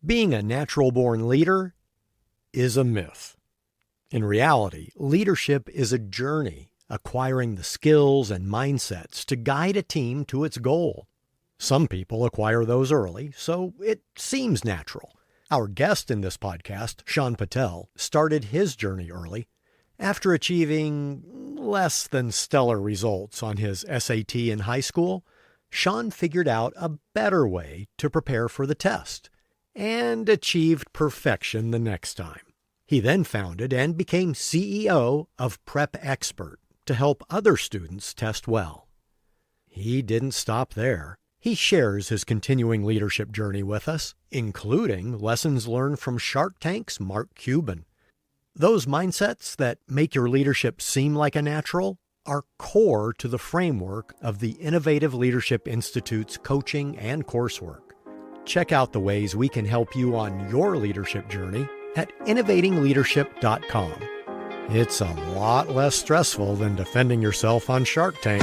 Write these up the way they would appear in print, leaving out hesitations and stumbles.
Being a natural-born leader is a myth. In reality, leadership is a journey, acquiring the skills and mindsets to guide a team to its goal. Some people acquire those early, so it seems natural. Our guest in this podcast, Shaan Patel, started his journey early. After achieving less than stellar results on his SAT in high school, Shaan figured out a better way to prepare for the test and achieved perfection the next time. He then founded and became CEO of Prep Expert to help other students test well. He didn't stop there. He shares his continuing leadership journey with us, including lessons learned from Shark Tank's Mark Cuban. Those mindsets that make your leadership seem like a natural are core to the framework of the Innovative Leadership Institute's coaching and coursework. Check out the ways we can help you on your leadership journey at innovatingleadership.com. It's a lot less stressful than defending yourself on Shark Tank.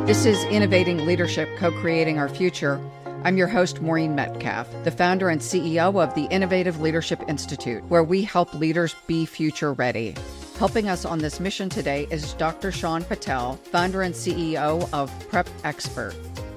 This is Innovating Leadership, Co-Creating Our Future. I'm your host, Maureen Metcalf, the founder and CEO of the Innovative Leadership Institute, where we help leaders be future ready. Helping us on this mission today is Dr. Shaan Patel, founder and CEO of Prep Expert.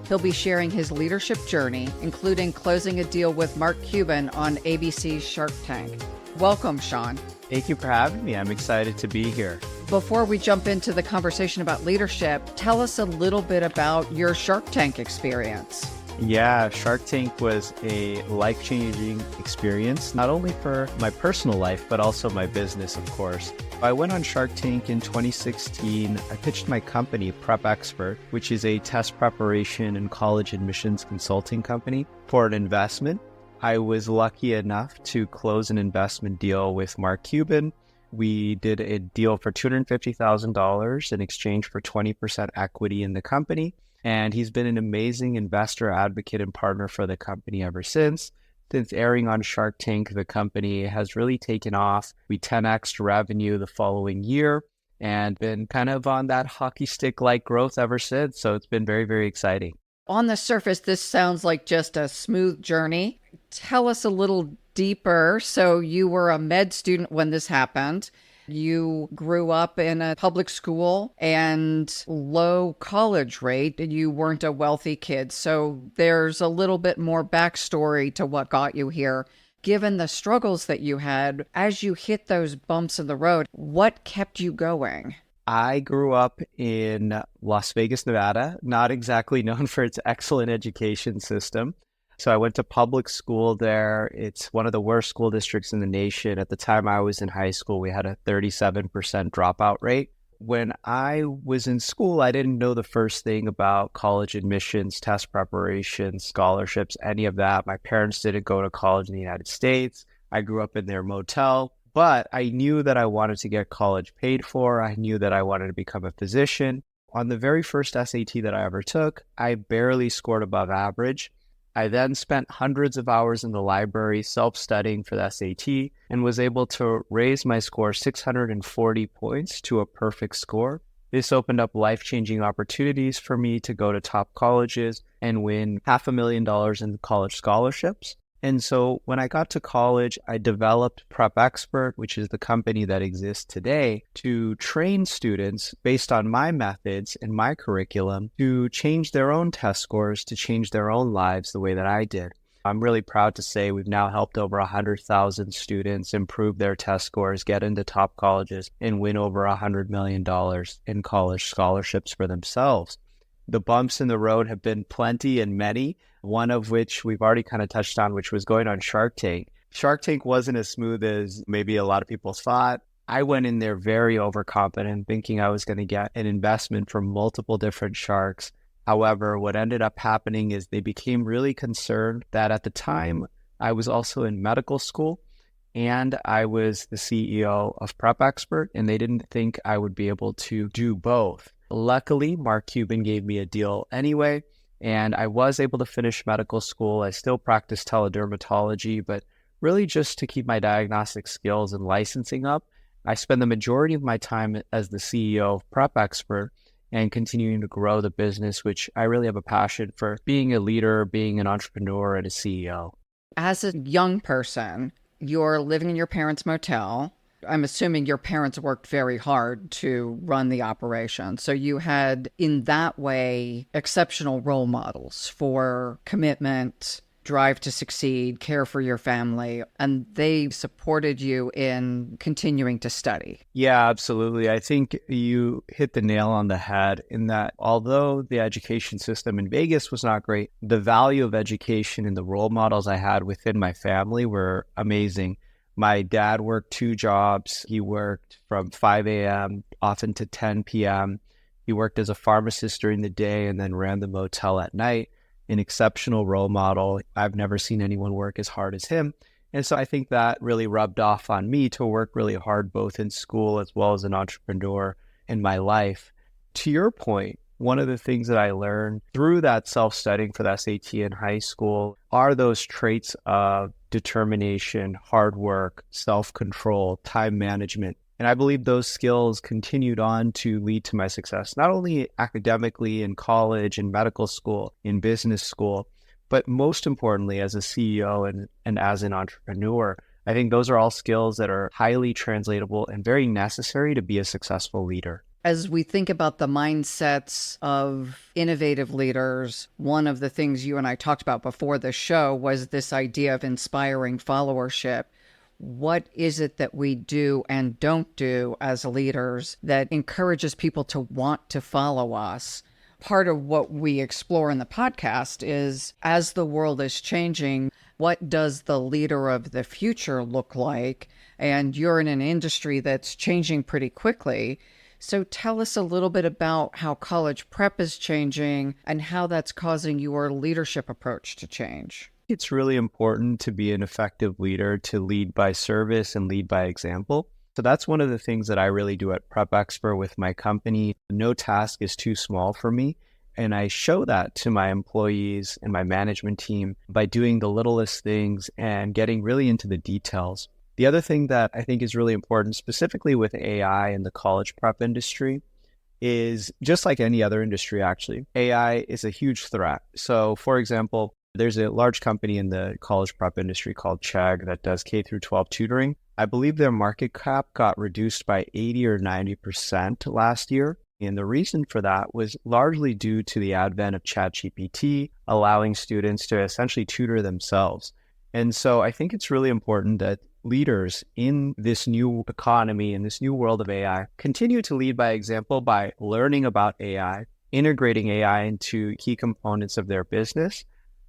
He'll be sharing his leadership journey, including closing a deal with Mark Cuban on ABC's Shark Tank. Welcome, Shaan. Thank you for having me. I'm excited to be here. Before we jump into the conversation about leadership, tell us a little bit about your Shark Tank experience. Yeah, Shark Tank was a life-changing experience, not only for my personal life, but also my business, of course. I went on Shark Tank in 2016. I pitched my company, Prep Expert, which is a test preparation and college admissions consulting company, for an investment. I was lucky enough to close an investment deal with Mark Cuban. We did a deal for $250,000 in exchange for 20% equity in the company. And he's been an amazing investor, advocate, and partner for the company ever since. Since airing on Shark Tank, the company has really taken off. We 10x'd revenue the following year and been kind of on that hockey stick-like growth ever since. So it's been very, very exciting. On the surface, this sounds like just a smooth journey. Tell us a little deeper. So you were a med student when this happened. You grew up in a public school and low college rate. You weren't a wealthy kid. So there's a little bit more backstory to what got you here. Given the struggles that you had, as you hit those bumps in the road, what kept you going? I grew up in Las Vegas, Nevada, not exactly known for its excellent education system. So I went to public school there. It's one of the worst school districts in the nation. At the time I was in high school, we had a 37% dropout rate. When I was in school, I didn't know the first thing about college admissions, test preparation, scholarships, any of that. My parents didn't go to college in the United States. I grew up in their motel, but I knew that I wanted to get college paid for. I knew that I wanted to become a physician. On the very first SAT that I ever took, I barely scored above average. I then spent hundreds of hours in the library self-studying for the SAT and was able to raise my score 640 points to a perfect score. This opened up life-changing opportunities for me to go to top colleges and win $500,000 in college scholarships. And so when I got to college, I developed Prep Expert, which is the company that exists today, to train students based on my methods and my curriculum to change their own test scores, to change their own lives the way that I did. I'm really proud to say we've now helped over 100,000 students improve their test scores, get into top colleges, and win over $100 million in college scholarships for themselves. The bumps in the road have been plenty and many, one of which we've already kind of touched on, which was going on Shark Tank. Shark Tank wasn't as smooth as maybe a lot of people thought. I went in there very overconfident, thinking I was going to get an investment from multiple different sharks. However, what ended up happening is they became really concerned that at the time I was also in medical school and I was the CEO of Prep Expert, and they didn't think I would be able to do both. Luckily, Mark Cuban gave me a deal anyway, and I was able to finish medical school. I still practice teledermatology, but really just to keep my diagnostic skills and licensing up. I spend the majority of my time as the CEO of Prep Expert and continuing to grow the business, which I really have a passion for being a leader, being an entrepreneur, and a CEO. As a young person, you're living in your parents' motel. I'm assuming your parents worked very hard to run the operation. So you had, in that way, exceptional role models for commitment, drive to succeed, care for your family, and they supported you in continuing to study. Yeah, absolutely. I think you hit the nail on the head in that although the education system in Vegas was not great, the value of education and the role models I had within my family were amazing. My dad worked 2 jobs. He worked from 5 a.m. often to 10 p.m. He worked as a pharmacist during the day and then ran the motel at night. An exceptional role model. I've never seen anyone work as hard as him. And so I think that really rubbed off on me to work really hard, both in school as well as an entrepreneur in my life. To your point, one of the things that I learned through that self-studying for the SAT in high school are those traits of determination, hard work, self-control, time management. And I believe those skills continued on to lead to my success, not only academically in college, in medical school, in business school, but most importantly, as a CEO and as an entrepreneur. I think those are all skills that are highly translatable and very necessary to be a successful leader. As we think about the mindsets of innovative leaders, one of the things you and I talked about before the show was this idea of inspiring followership. What is it that we do and don't do as leaders that encourages people to want to follow us? Part of what we explore in the podcast is, as the world is changing, what does the leader of the future look like? And you're in an industry that's changing pretty quickly. So tell us a little bit about how college prep is changing and how that's causing your leadership approach to change. It's really important to be an effective leader, to lead by service and lead by example. So that's one of the things that I really do at Prep Expert with my company. No task is too small for me. And I show that to my employees and my management team by doing the littlest things and getting really into the details. The other thing that I think is really important, specifically with AI in the college prep industry, is just like any other industry, actually, AI is a huge threat. So for example, there's a large company in the college prep industry called Chegg that does K through 12 tutoring. I believe their market cap got reduced by 80 or 90% last year. And the reason for that was largely due to the advent of ChatGPT, allowing students to essentially tutor themselves. And so I think it's really important that leaders in this new economy, in this new world of AI, continue to lead by example by learning about AI, integrating AI into key components of their business,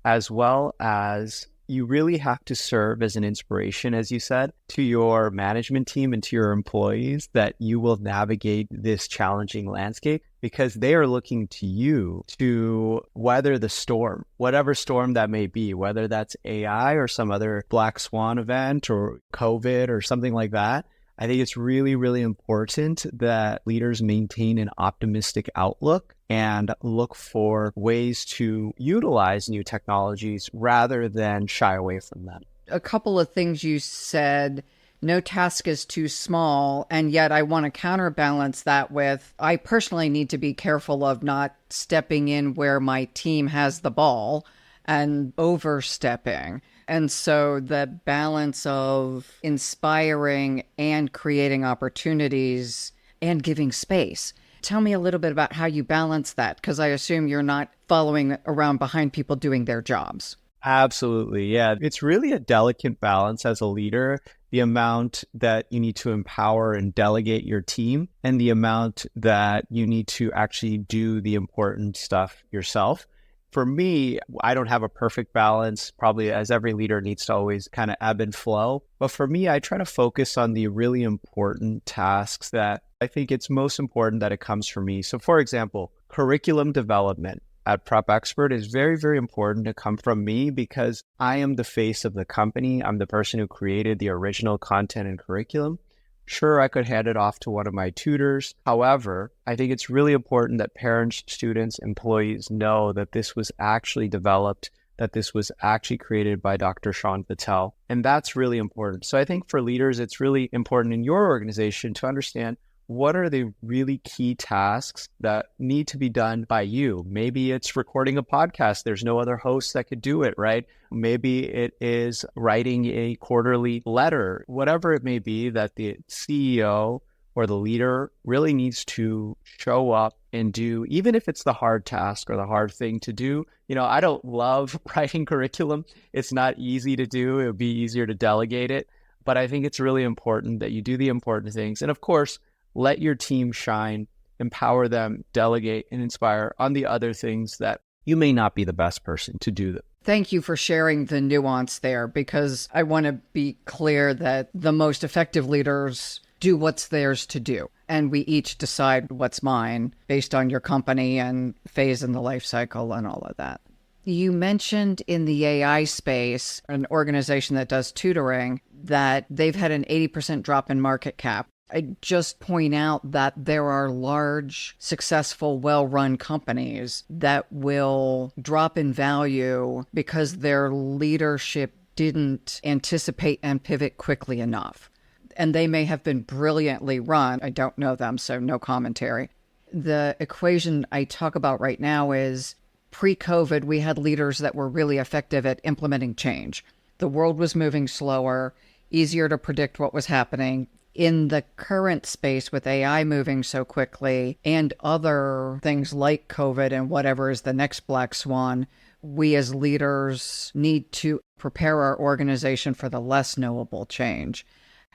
as well as you really have to serve as an inspiration, as you said, to your management team and to your employees that you will navigate this challenging landscape because they are looking to you to weather the storm, whatever storm that may be, whether that's AI or some other black swan event or COVID or something like that. I think it's really, really important that leaders maintain an optimistic outlook and look for ways to utilize new technologies rather than shy away from them. A couple of things you said, no task is too small, and yet I want to counterbalance that with, I personally need to be careful of not stepping in where my team has the ball and overstepping. And so the balance of inspiring and creating opportunities and giving space. Tell me a little bit about how you balance that, because I assume you're not following around behind people doing their jobs. Absolutely. Yeah. It's really a delicate balance as a leader, the amount that you need to empower and delegate your team and the amount that you need to actually do the important stuff yourself. For me, I don't have a perfect balance, probably as every leader needs to always kind of ebb and flow. But for me, I try to focus on the really important tasks that I think it's most important that it comes from me. So for example, curriculum development at Prep Expert is very, very important to come from me because I am the face of the company. I'm the person who created the original content and curriculum. Sure, I could hand it off to one of my tutors. However, I think it's really important that parents, students, employees know that this was actually developed, that this was actually created by Dr. Shaan Patel. And that's really important. So I think for leaders, it's really important in your organization to understand what are the really key tasks that need to be done by you? Maybe it's recording a podcast. There's no other host that could do it, right? Maybe it is writing a quarterly letter, whatever it may be that the CEO or the leader really needs to show up and do, even if it's the hard task or the hard thing to do. I don't love writing curriculum. It's not easy to do. It would be easier to delegate it. But I think it's really important that you do the important things. And of course, let your team shine, empower them, delegate, and inspire on the other things that you may not be the best person to do them. Thank you for sharing the nuance there, because I want to be clear that the most effective leaders do what's theirs to do. And we each decide what's mine based on your company and phase in the life cycle and all of that. You mentioned in the AI space, an organization that does tutoring, that they've had an 80% drop in market cap. I just point out that there are large, successful, well-run companies that will drop in value because their leadership didn't anticipate and pivot quickly enough. And they may have been brilliantly run. I don't know them, so no commentary. The equation I talk about right now is pre-COVID, we had leaders that were really effective at implementing change. The world was moving slower, easier to predict what was happening. In the current space with AI moving so quickly and other things like COVID and whatever is the next black swan, we as leaders need to prepare our organization for the less knowable change.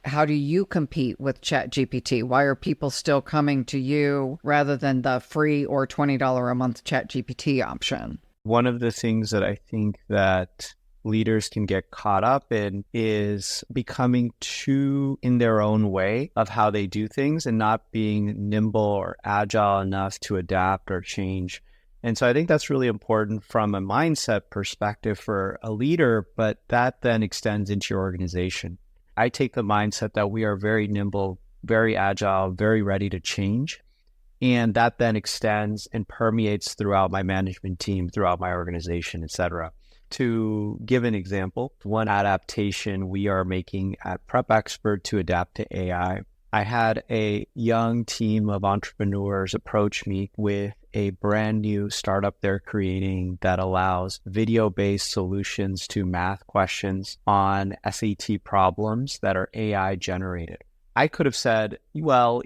How do you compete with ChatGPT? Why are people still coming to you rather than the free or $20 a month ChatGPT option? One of the things that I think that leaders can get caught up in is becoming too in their own way of how they do things and not being nimble or agile enough to adapt or change. And so I think that's really important from a mindset perspective for a leader, but that then extends into your organization. I take the mindset that we are very nimble, very agile, very ready to change. And that then extends and permeates throughout my management team, throughout my organization, et cetera. To give an example, one adaptation we are making at Prep Expert to adapt to AI. I had a young team of entrepreneurs approach me with a brand new startup they're creating that allows video-based solutions to math questions on SAT problems that are AI generated. I could have said, well,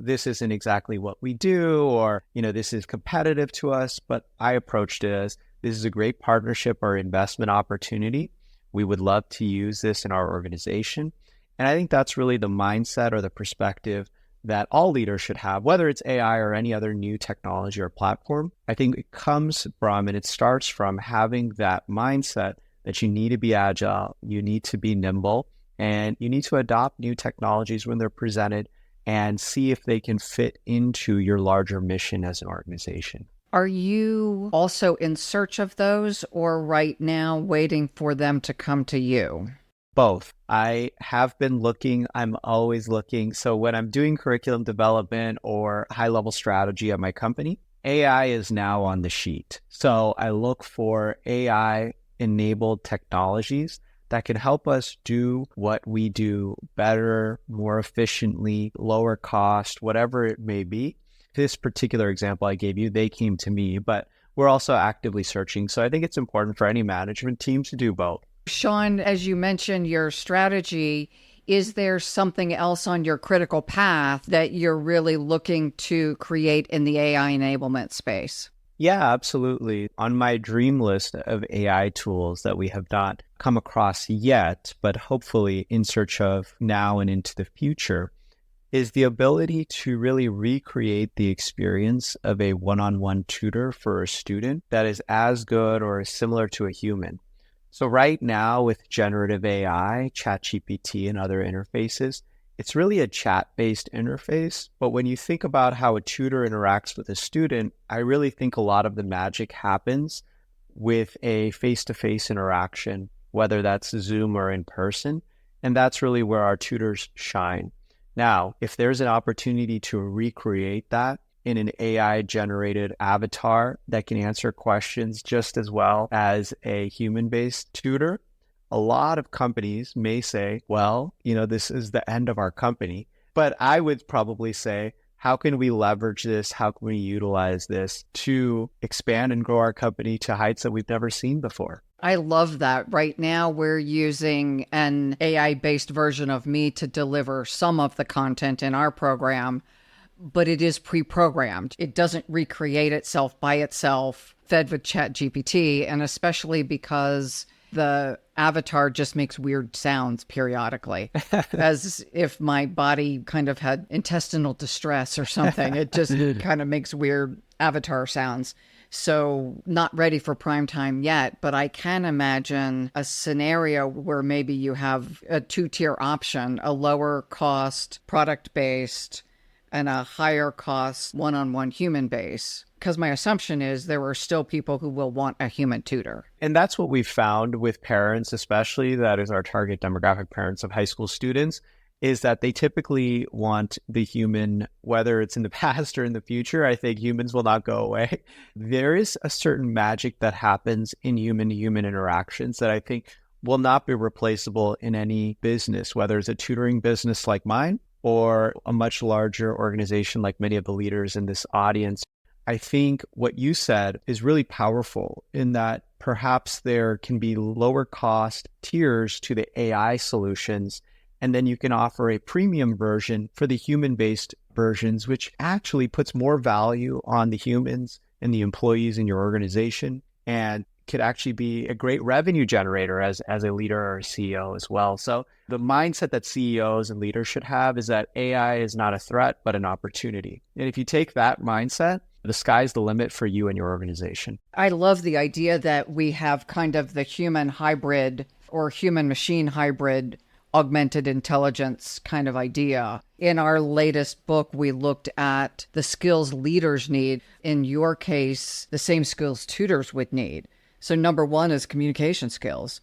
this isn't exactly what we do, or, this is competitive to us, but I approached it as, this is a great partnership or investment opportunity. We would love to use this in our organization. And I think that's really the mindset or the perspective that all leaders should have, whether it's AI or any other new technology or platform. I think it comes from, and it starts from having that mindset that you need to be agile, you need to be nimble, and you need to adopt new technologies when they're presented and see if they can fit into your larger mission as an organization. Are you also in search of those, or right now waiting for them to come to you? Both. I have been looking. I'm always looking. So when I'm doing curriculum development or high-level strategy at my company, AI is now on the sheet. So I look for AI-enabled technologies that can help us do what we do better, more efficiently, lower cost, whatever it may be. This particular example I gave you, they came to me, but we're also actively searching. So I think it's important for any management team to do both. Shaan, as you mentioned your strategy, is there something else on your critical path that you're really looking to create in the AI enablement space? Yeah, absolutely. On my dream list of AI tools that we have not come across yet, but hopefully in search of now and into the future, is the ability to really recreate the experience of a one-on-one tutor for a student that is as good or as similar to a human. So right now with generative AI, ChatGPT and other interfaces, it's really a chat-based interface. But when you think about how a tutor interacts with a student, I really think a lot of the magic happens with a face-to-face interaction, whether that's Zoom or in person. And that's really where our tutors shine. Now, if there's an opportunity to recreate that in an AI-generated avatar that can answer questions just as well as a human-based tutor, a lot of companies may say, well, this is the end of our company. But I would probably say, how can we leverage this? How can we utilize this to expand and grow our company to heights that we've never seen before? I love that. Right now, we're using an AI-based version of me to deliver some of the content in our program, but it is pre-programmed. It doesn't recreate itself by itself, fed with ChatGPT, and especially because the avatar just makes weird sounds periodically, as if my body kind of had intestinal distress or something. It just kind of makes weird avatar sounds. So not ready for prime time yet, but I can imagine a scenario where maybe you have a two-tier option, a lower cost product-based and a higher cost one-on-one human base. Because my assumption is there are still people who will want a human tutor. And that's what we've found with parents, especially that is our target demographic, parents of high school students, is that they typically want the human, whether it's in the past or in the future. I think humans will not go away. There is a certain magic that happens in human-to-human interactions that I think will not be replaceable in any business, whether it's a tutoring business like mine or a much larger organization like many of the leaders in this audience. I think what you said is really powerful in that perhaps there can be lower cost tiers to the AI solutions, and then you can offer a premium version for the human-based versions, which actually puts more value on the humans and the employees in your organization and could actually be a great revenue generator as a leader or a CEO as well. So the mindset that CEOs and leaders should have is that AI is not a threat, but an opportunity. And if you take that mindset, the sky's the limit for you and your organization. I love the idea that we have kind of the human hybrid or human machine hybrid augmented intelligence kind of idea. In our latest book, we looked at the skills leaders need. In your case, the same skills tutors would need. So number one is communication skills.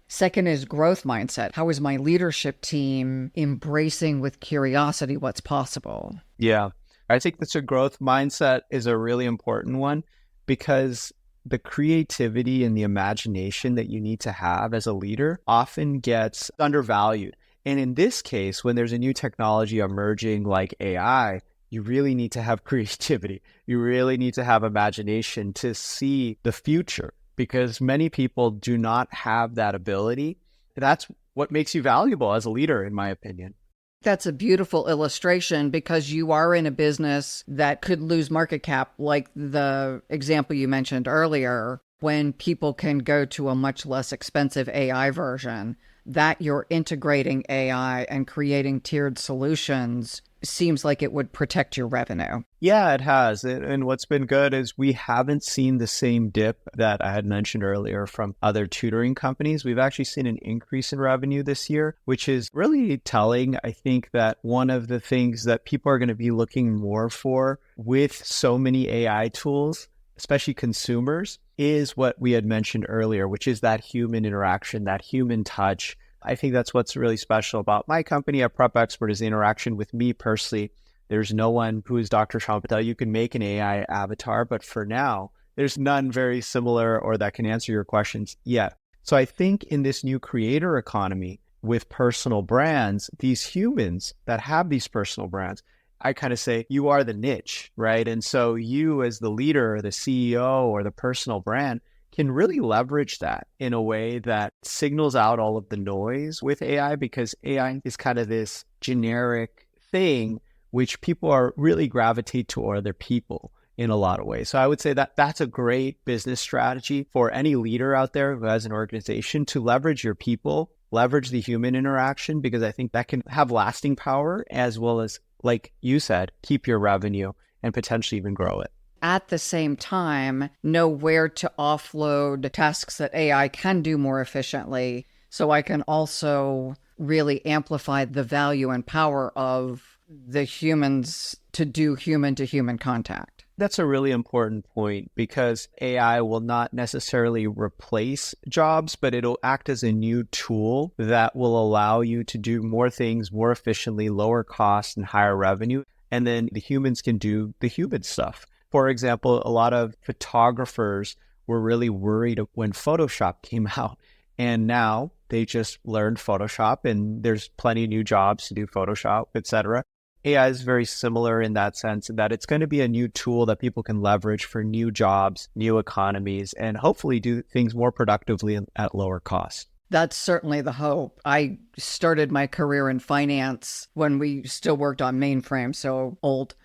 Second is growth mindset. How is my leadership team embracing with curiosity what's possible? Yeah, I think that's a growth mindset is a really important one because the creativity and the imagination that you need to have as a leader often gets undervalued. And in this case, when there's a new technology emerging like AI, you really need to have creativity. You really need to have imagination to see the future because many people do not have that ability. That's what makes you valuable as a leader, in my opinion. That's a beautiful illustration because you are in a business that could lose market cap, like the example you mentioned earlier, when people can go to a much less expensive AI version, that you're integrating AI and creating tiered solutions seems like it would protect your revenue. Yeah, it has. And what's been good is we haven't seen the same dip that I had mentioned earlier from other tutoring companies. We've actually seen an increase in revenue this year, which is really telling. I think that one of the things that people are going to be looking more for with so many AI tools, especially consumers, is what we had mentioned earlier, which is that human interaction, that human touch. I think that's what's really special about my company at Prep Expert is the interaction with me personally. There's no one who is Dr. Shaan Patel. You can make an AI avatar, but for now, there's none very similar or that can answer your questions yet. So I think in this new creator economy with personal brands, these humans that have these personal brands, I kind of say you are the niche, right? And so you as the leader or the CEO or the personal brand can really leverage that in a way that signals out all of the noise with AI because AI is kind of this generic thing which people are really gravitate to other people in a lot of ways. So I would say that that's a great business strategy for any leader out there who has an organization to leverage your people, leverage the human interaction, because I think that can have lasting power as well as, like you said, keep your revenue and potentially even grow it. At the same time, know where to offload tasks that AI can do more efficiently. So I can also really amplify the value and power of the humans to do human-to-human contact. That's a really important point because AI will not necessarily replace jobs, but it'll act as a new tool that will allow you to do more things more efficiently, lower cost and higher revenue. And then the humans can do the human stuff. For example, a lot of photographers were really worried when Photoshop came out And now they just learned Photoshop, and there's plenty of new jobs to do Photoshop, etc. AI is very similar in that sense, that it's going to be a new tool that people can leverage for new jobs, new economies, and hopefully do things more productively and at lower cost. That's certainly the hope. I started my career in finance when we still worked on mainframes, so old.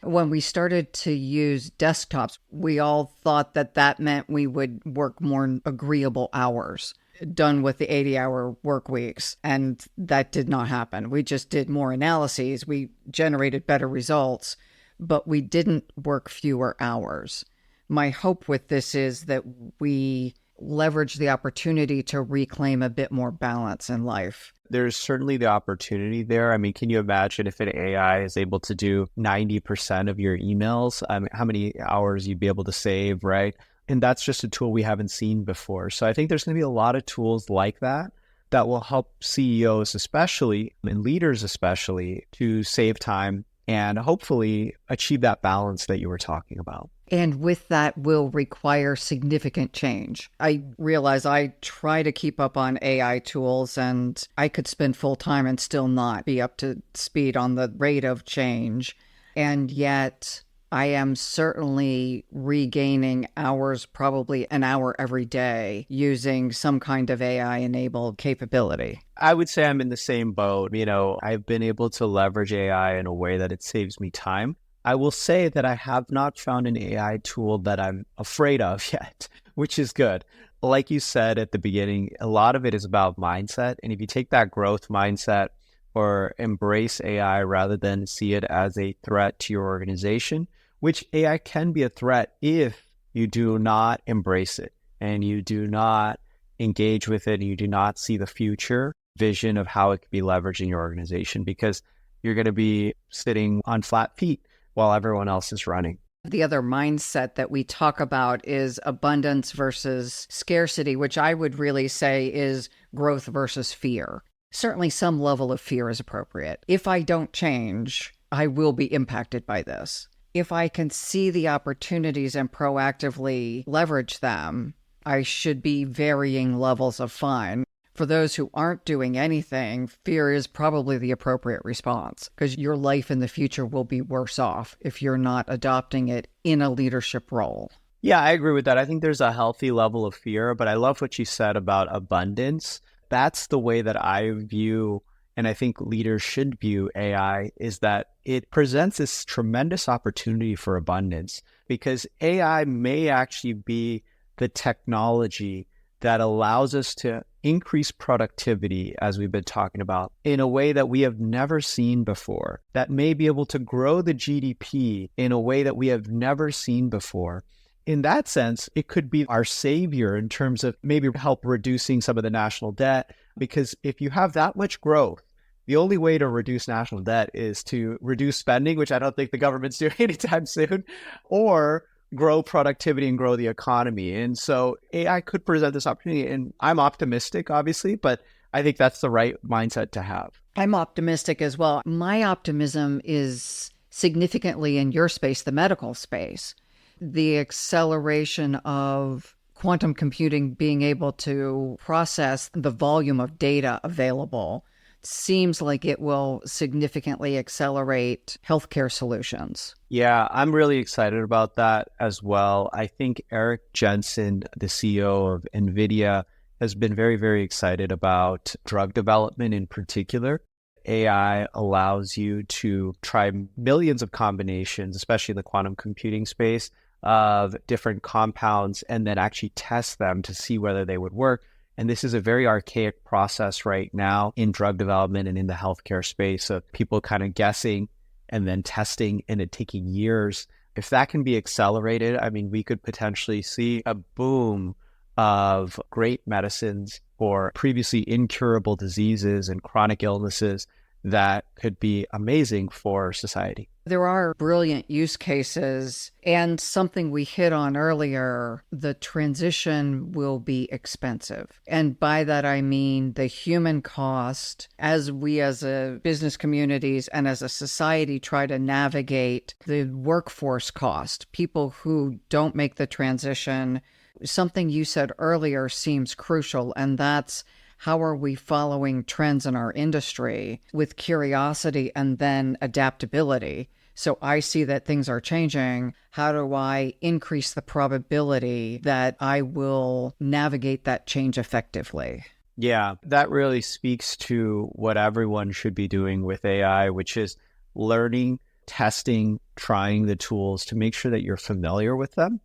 When we started to use desktops, we all thought that that meant we would work more agreeable hours, done with the 80-hour work weeks. And that did not happen. We just did more analyses. We generated better results, but we didn't work fewer hours. My hope with this is that we leverage the opportunity to reclaim a bit more balance in life. There's certainly the opportunity there. I mean, can you imagine if an AI is able to do 90% of your emails? I mean, how many hours you'd be able to save, right? And that's just a tool we haven't seen before. So I think there's going to be a lot of tools like that that will help CEOs especially, and leaders especially, to save time and hopefully achieve that balance that you were talking about. And with that will require significant change. I realize I try to keep up on AI tools, and I could spend full time and still not be up to speed on the rate of change. And yet I am certainly regaining hours, probably an hour every day, using some kind of AI-enabled capability. I would say I'm in the same boat. You know, I've been able to leverage AI in a way that it saves me time. I will say that I have not found an AI tool that I'm afraid of yet, which is good. Like you said at the beginning, a lot of it is about mindset. And if you take that growth mindset or embrace AI rather than see it as a threat to your organization, which AI can be a threat if you do not embrace it and you do not engage with it and you do not see the future vision of how it could be leveraged in your organization, because you're going to be sitting on flat feet while everyone else is running. The other mindset that we talk about is abundance versus scarcity, which I would really say is growth versus fear. Certainly some level of fear is appropriate. If I don't change, I will be impacted by this. If I can see the opportunities and proactively leverage them, I should be varying levels of fun. For those who aren't doing anything, fear is probably the appropriate response, because your life in the future will be worse off if you're not adopting it in a leadership role. Yeah, I agree with that. I think there's a healthy level of fear, but I love what you said about abundance. That's the way that I view, and I think leaders should view AI, is that it presents this tremendous opportunity for abundance, because AI may actually be the technology that allows us to increase productivity, as we've been talking about, in a way that we have never seen before, that may be able to grow the GDP in a way that we have never seen before. In that sense, it could be our savior in terms of maybe help reducing some of the national debt, because if you have that much growth, the only way to reduce national debt is to reduce spending, which I don't think the government's doing anytime soon, or grow productivity and grow the economy. And so AI could present this opportunity, and I'm optimistic, obviously, but I think that's the right mindset to have. I'm optimistic as well. My optimism is significantly in your space, the medical space. The acceleration of quantum computing being able to process the volume of data available seems like it will significantly accelerate healthcare solutions. Yeah, I'm really excited about that as well. I think Eric Jensen, the CEO of NVIDIA, has been very, very excited about drug development in particular. AI allows you to try millions of combinations, especially in the quantum computing space, of different compounds and then actually test them to see whether they would work. And this is a very archaic process right now in drug development and in the healthcare space of people kind of guessing and then testing and it taking years. If that can be accelerated, I mean, we could potentially see a boom of great medicines for previously incurable diseases and chronic illnesses that could be amazing for society. There are brilliant use cases, and something we hit on earlier, the transition will be expensive. And by that, I mean the human cost as we as a business communities and as a society try to navigate the workforce cost, people who don't make the transition. Something you said earlier seems crucial, and that's how are we following trends in our industry with curiosity and then adaptability? So I see that things are changing. How do I increase the probability that I will navigate that change effectively? Yeah, that really speaks to what everyone should be doing with AI, which is learning, testing, trying the tools to make sure that you're familiar with them.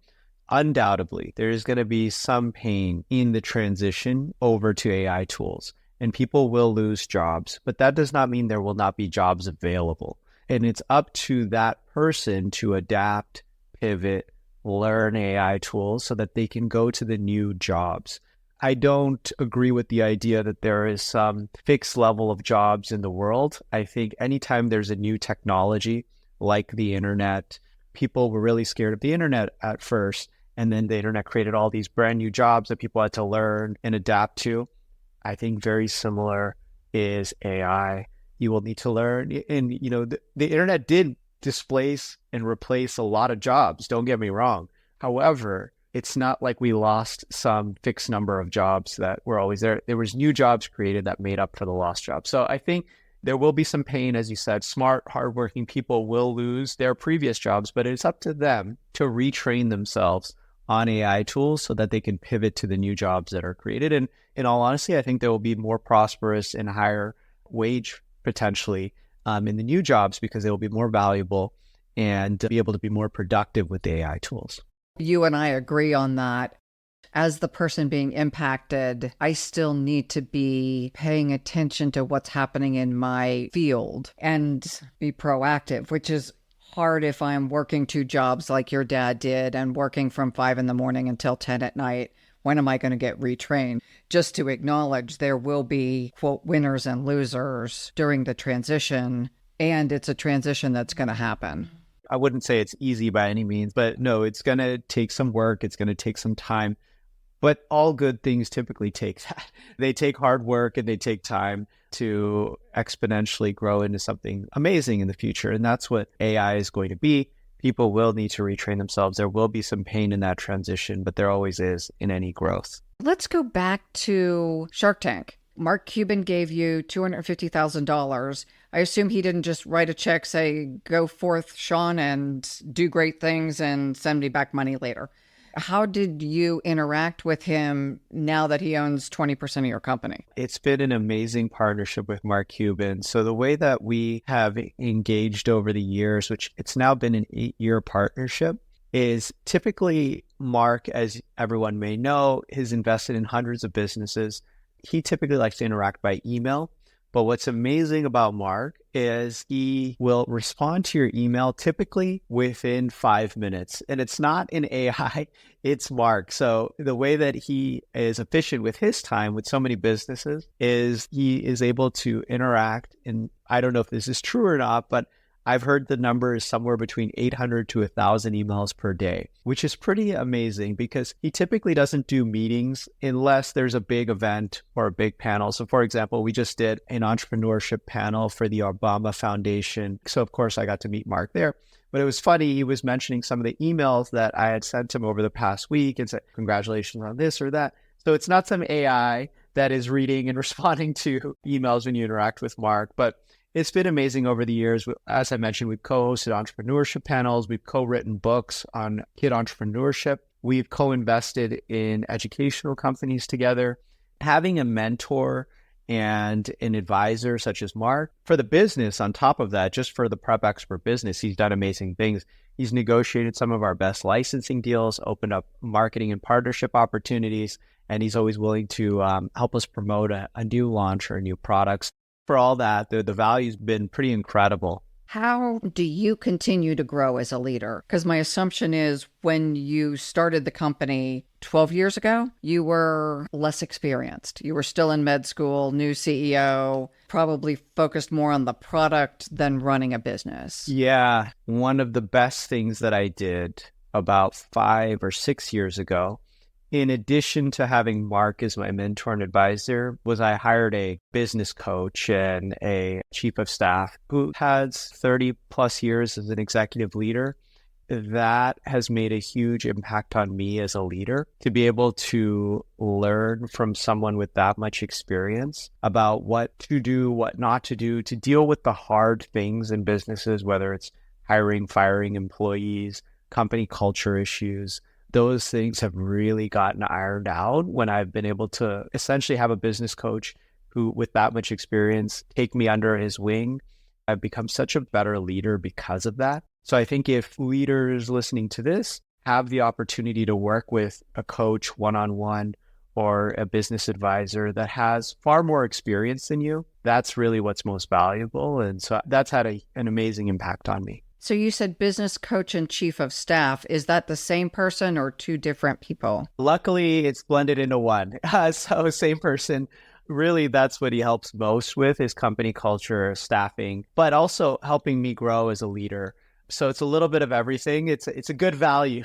Undoubtedly, there's going to be some pain in the transition over to AI tools, and people will lose jobs, but that does not mean there will not be jobs available. And it's up to that person to adapt, pivot, learn AI tools so that they can go to the new jobs. I don't agree with the idea that there is some fixed level of jobs in the world. I think anytime there's a new technology like the internet, people were really scared of the internet at first. And then the internet created all these brand new jobs that people had to learn and adapt to. I think very similar is AI. You will need to learn. And, the internet did displace and replace a lot of jobs. Don't get me wrong. However, it's not like we lost some fixed number of jobs that were always there. There was new jobs created that made up for the lost jobs. So I think there will be some pain, as you said. Smart, hardworking people will lose their previous jobs, but it's up to them to retrain themselves on AI tools so that they can pivot to the new jobs that are created. And in all honesty, I think they will be more prosperous and higher wage potentially in the new jobs because they will be more valuable and be able to be more productive with the AI tools. You and I agree on that. As the person being impacted, I still need to be paying attention to what's happening in my field and be proactive, which is hard if I'm working two jobs like your dad did and working from 5 a.m. until 10 p.m. When am I going to get retrained? Just to acknowledge there will be, quote, winners and losers during the transition, and it's a transition that's going to happen. I wouldn't say it's easy by any means, but no, it's going to take some work. It's going to take some time. But all good things typically take that. They take hard work and they take time to exponentially grow into something amazing in the future. And that's what AI is going to be. People will need to retrain themselves. There will be some pain in that transition, but there always is in any growth. Let's go back to Shark Tank. Mark Cuban gave you $250,000. I assume he didn't just write a check, say, go forth, Shaan, and do great things and send me back money later. How did you interact with him now that he owns 20% of your company? It's been an amazing partnership with Mark Cuban. So the way that we have engaged over the years, which it's now been an 8-year partnership, is typically Mark, as everyone may know, has invested in hundreds of businesses. He typically likes to interact by email. But what's amazing about Mark is he will respond to your email typically within 5 minutes. And it's not an AI, it's Mark. So the way that he is efficient with his time with so many businesses is he is able to interact. And I don't know if this is true or not, but I've heard the number is somewhere between 800 to 1,000 emails per day, which is pretty amazing because he typically doesn't do meetings unless there's a big event or a big panel. So for example, we just did an entrepreneurship panel for the Obama Foundation. So of course I got to meet Mark there. But it was funny, he was mentioning some of the emails that I had sent him over the past week and said, congratulations on this or that. So it's not some AI that is reading and responding to emails when you interact with Mark, but it's been amazing over the years. As I mentioned, we've co-hosted entrepreneurship panels. We've co-written books on kid entrepreneurship. We've co-invested in educational companies together. Having a mentor and an advisor such as Mark for the business on top of that, just for the Prep Expert business, he's done amazing things. He's negotiated some of our best licensing deals, opened up marketing and partnership opportunities, and he's always willing to help us promote a new launch or new products. For all that, the value's been pretty incredible How do you continue to grow as a leader? Because my assumption is when you started the company 12 years ago, you were less experienced. You were still in med school, new CEO, probably focused more on the product than running a business. Yeah. One of the best things that I did about 5 or 6 years ago, in addition to having Mark as my mentor and advisor, was I hired a business coach and a chief of staff who has 30 plus years as an executive leader. That has made a huge impact on me as a leader to be able to learn from someone with that much experience about what to do, what not to do, to deal with the hard things in businesses, whether it's hiring, firing employees, company culture issues. Those things have really gotten ironed out when I've been able to essentially have a business coach who, with that much experience, take me under his wing. I've become such a better leader because of that. So I think if leaders listening to this have the opportunity to work with a coach one-on-one or a business advisor that has far more experience than you, that's really what's most valuable. And so that's had an amazing impact on me. So you said business coach and chief of staff. Is that the same person or two different people? Luckily, it's blended into one. So same person. Really, that's what he helps most with is company culture, staffing, but also helping me grow as a leader. So it's a little bit of everything. It's a good value.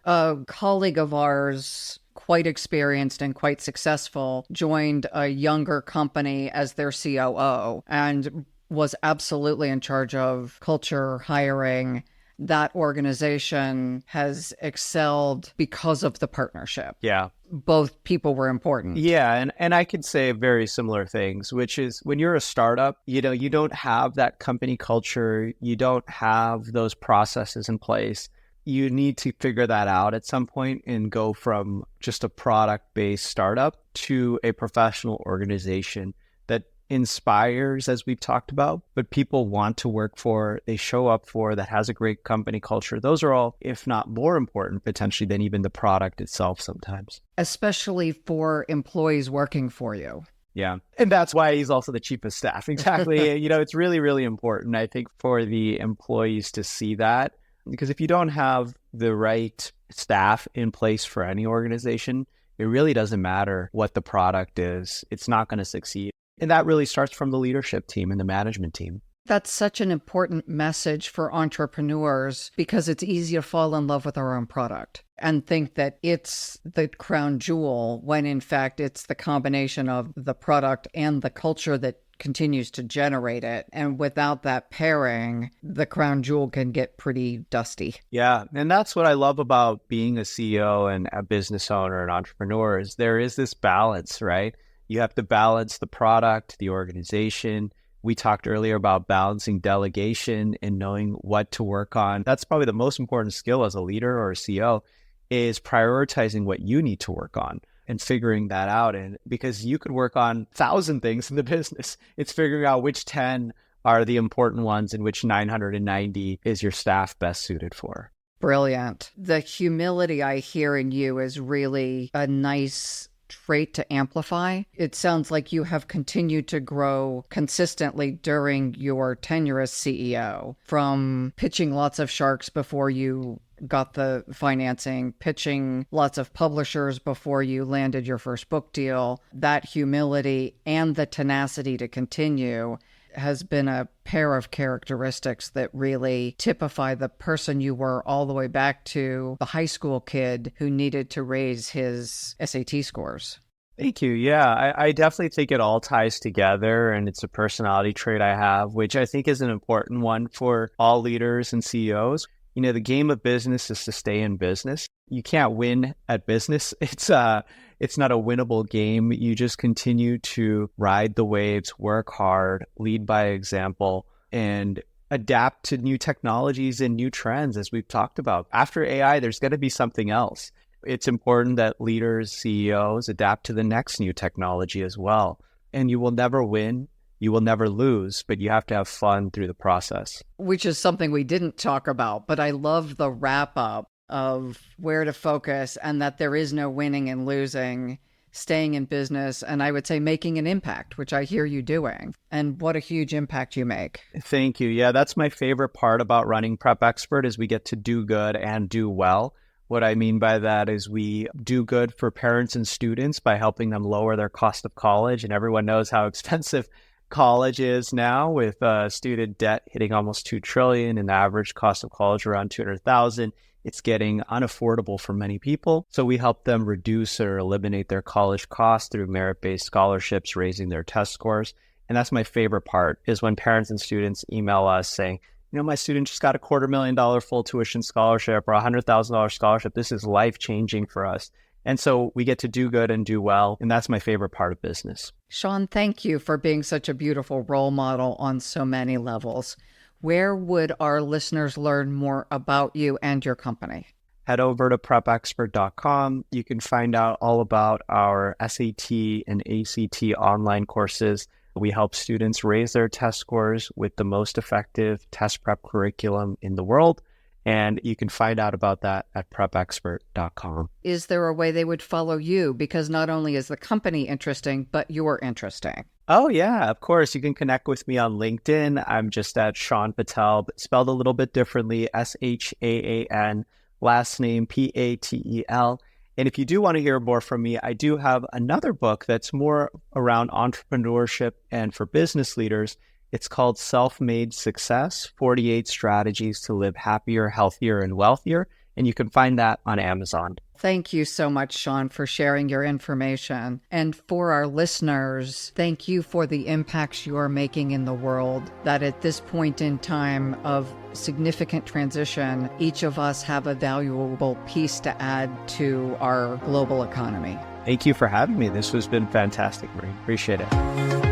A colleague of ours, quite experienced and quite successful, joined a younger company as their COO and was absolutely in charge of culture, hiring. That organization has excelled because of the partnership. Yeah. Both people were important. Yeah. And I could say very similar things, which is when you're a startup, you don't have that company culture. You don't have those processes in place. You need to figure that out at some point and go from just a product-based startup to a professional organization that inspires, as we've talked about, but people want to work for, they show up for, that has a great company culture. Those are all, if not more important, potentially than even the product itself sometimes. Especially for employees working for you. Yeah. And that's why he's also the chief of staff. Exactly. It's really, really important, I think, for the employees to see that. Because if you don't have the right staff in place for any organization, it really doesn't matter what the product is. It's not going to succeed. And that really starts from the leadership team and the management team. That's such an important message for entrepreneurs because it's easy to fall in love with our own product and think that it's the crown jewel when in fact it's the combination of the product and the culture that continues to generate it. And without that pairing, the crown jewel can get pretty dusty. Yeah. And that's what I love about being a CEO and a business owner and entrepreneur is there is this balance, right? You have to balance the product, the organization. We talked earlier about balancing delegation and knowing what to work on. That's probably the most important skill as a leader or a CEO is prioritizing what you need to work on and figuring that out. And because you could work on 1,000 things in the business, it's figuring out which 10 are the important ones and which 990 is your staff best suited for. Brilliant. The humility I hear in you is really a nice trait to amplify. It sounds like you have continued to grow consistently during your tenure as CEO, from pitching lots of sharks before you got the financing, pitching lots of publishers before you landed your first book deal. That humility and the tenacity to continue has been a pair of characteristics that really typify the person you were all the way back to the high school kid who needed to raise his SAT scores. Thank you. Yeah, I definitely think it all ties together, and it's a personality trait I have, which I think is an important one for all leaders and CEOs. The game of business is to stay in business. You can't win at business. It's not a winnable game. You just continue to ride the waves, work hard, lead by example, and adapt to new technologies and new trends, as we've talked about. After AI, there's going to be something else. It's important that leaders, CEOs adapt to the next new technology as well. And you will never win. You will never lose, but you have to have fun through the process. Which is something we didn't talk about, but I love the wrap up of where to focus and that there is no winning and losing. staying in business, and I would say making an impact, which I hear you doing. And what a huge impact you make. Thank you. Yeah, that's my favorite part about running Prep Expert is we get to do good and do well. What I mean by that is we do good for parents and students by helping them lower their cost of college. And everyone knows how expensive college is now, with student debt hitting almost $2 trillion and the average cost of college around $200,000. It's getting unaffordable for many people. So we help them reduce or eliminate their college costs through merit-based scholarships, raising their test scores. And that's my favorite part, is when parents and students email us saying, my student just got a $250,000 full tuition scholarship or $100,000 scholarship. This is life-changing for us. And so we get to do good and do well. And that's my favorite part of business. Shaan, thank you for being such a beautiful role model on so many levels. Where would our listeners learn more about you and your company? Head over to prepexpert.com. You can find out all about our SAT and ACT online courses. We help students raise their test scores with the most effective test prep curriculum in the world. And you can find out about that at prepexpert.com. Is there a way they would follow you? Because not only is the company interesting, but you're interesting. Oh, yeah, of course. You can connect with me on LinkedIn. I'm just at Shaan Patel, but spelled a little bit differently, Shaan, last name Patel. And if you do want to hear more from me, I do have another book that's more around entrepreneurship and for business leaders. It's called Self-Made Success, 48 Strategies to Live Happier, Healthier, and Wealthier. And you can find that on Amazon. Thank you so much, Shaan, for sharing your information. And for our listeners, thank you for the impacts you are making in the world, that at this point in time of significant transition, each of us have a valuable piece to add to our global economy. Thank you for having me. This has been fantastic, Maureen. Appreciate it.